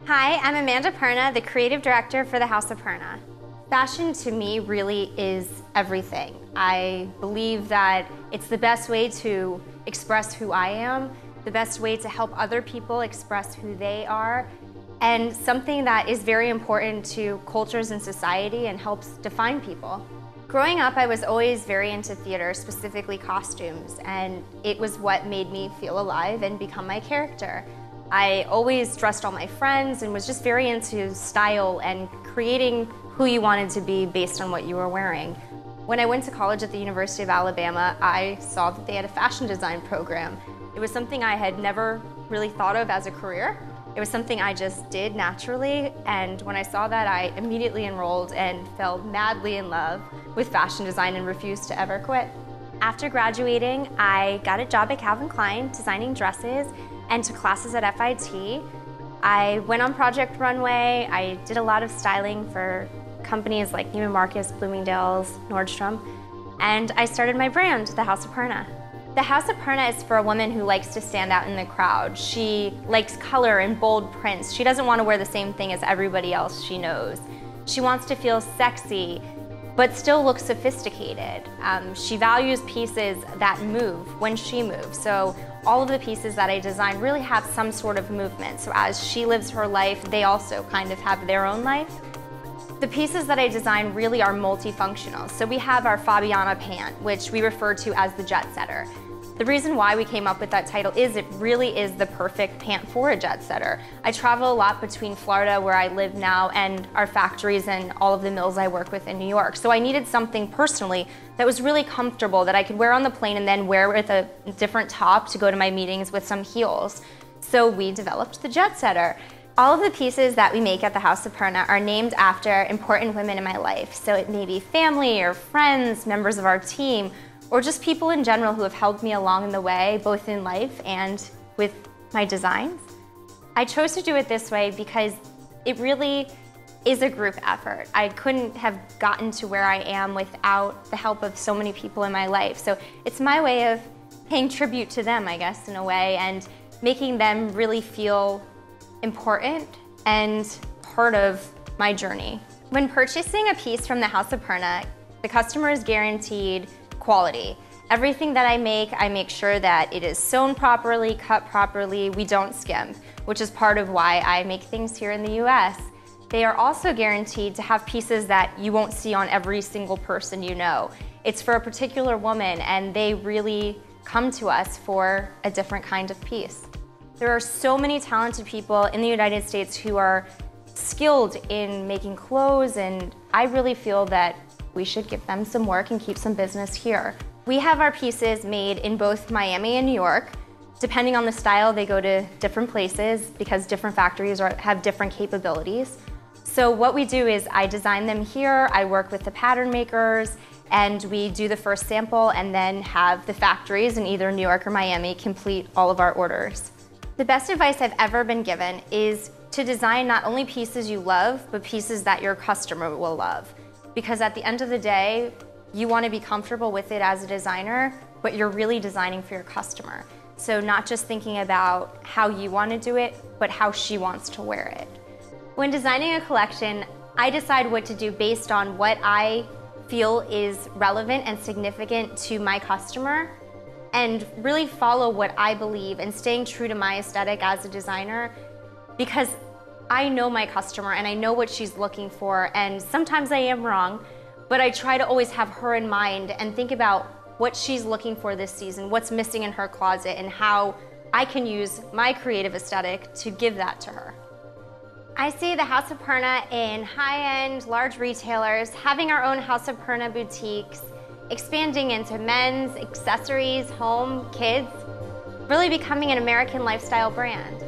Hi, I'm Amanda Perna, the creative director for the House of Perna. Fashion to me really is everything. I believe that it's the best way to express who I am, the best way to help other people express who they are, and something that is very important to cultures and society and helps define people. Growing up, I was always very into theater, specifically costumes, and it was what made me feel alive and become my character. I always dressed all my friends and was just very into style and creating who you wanted to be based on what you were wearing. When I went to college at the University of Alabama, I saw that they had a fashion design program. It was something I had never really thought of as a career. It was something I just did naturally, and when I saw that, I immediately enrolled and fell madly in love with fashion design and refused to ever quit. After graduating, I got a job at Calvin Klein designing dresses and took classes at FIT. I went on Project Runway. I did a lot of styling for companies like Neiman Marcus, Bloomingdale's, Nordstrom, and I started my brand, the House of Perna. The House of Perna is for a woman who likes to stand out in the crowd. She likes color and bold prints. She doesn't want to wear the same thing as everybody else she knows. She wants to feel sexy, but still look sophisticated. She values pieces that move when she moves. So all of the pieces that I design really have some sort of movement. So as she lives her life, they also kind of have their own life. The pieces that I design really are multifunctional. So we have our Fabiana pant, which we refer to as the jet setter. The reason why we came up with that title is it really is the perfect pant for a jet setter. I travel a lot between Florida, where I live now, and our factories and all of the mills I work with in New York. So I needed something personally that was really comfortable, that I could wear on the plane and then wear with a different top to go to my meetings with some heels. So we developed the jet setter. All of the pieces that we make at the House of Perna are named after important women in my life. So it may be family or friends, members of our team, or just people in general who have helped me along the way, both in life and with my designs. I chose to do it this way because it really is a group effort. I couldn't have gotten to where I am without the help of so many people in my life. So it's my way of paying tribute to them, I guess, in a way, and making them really feel important and part of my journey. When purchasing a piece from the House of Perna, the customer is guaranteed quality. Everything that I make sure that it is sewn properly, cut properly, we don't skimp, which is part of why I make things here in the US. They are also guaranteed to have pieces that you won't see on every single person you know. It's for a particular woman, and they really come to us for a different kind of piece. There are so many talented people in the United States who are skilled in making clothes, and I really feel that we should give them some work and keep some business here. We have our pieces made in both Miami and New York. Depending on the style, they go to different places because different factories have different capabilities. So what we do is I design them here, I work with the pattern makers, and we do the first sample and then have the factories in either New York or Miami complete all of our orders. The best advice I've ever been given is to design not only pieces you love, but pieces that your customer will love. Because at the end of the day, you want to be comfortable with it as a designer, but you're really designing for your customer. So not just thinking about how you want to do it, but how she wants to wear it. When designing a collection, I decide what to do based on what I feel is relevant and significant to my customer, and really follow what I believe and staying true to my aesthetic as a designer, because I know my customer and I know what she's looking for, and sometimes I am wrong, but I try to always have her in mind and think about what she's looking for this season, what's missing in her closet, and how I can use my creative aesthetic to give that to her. I see the House of Perna in high-end, large retailers, having our own House of Perna boutiques, expanding into men's, accessories, home, kids, really becoming an American lifestyle brand.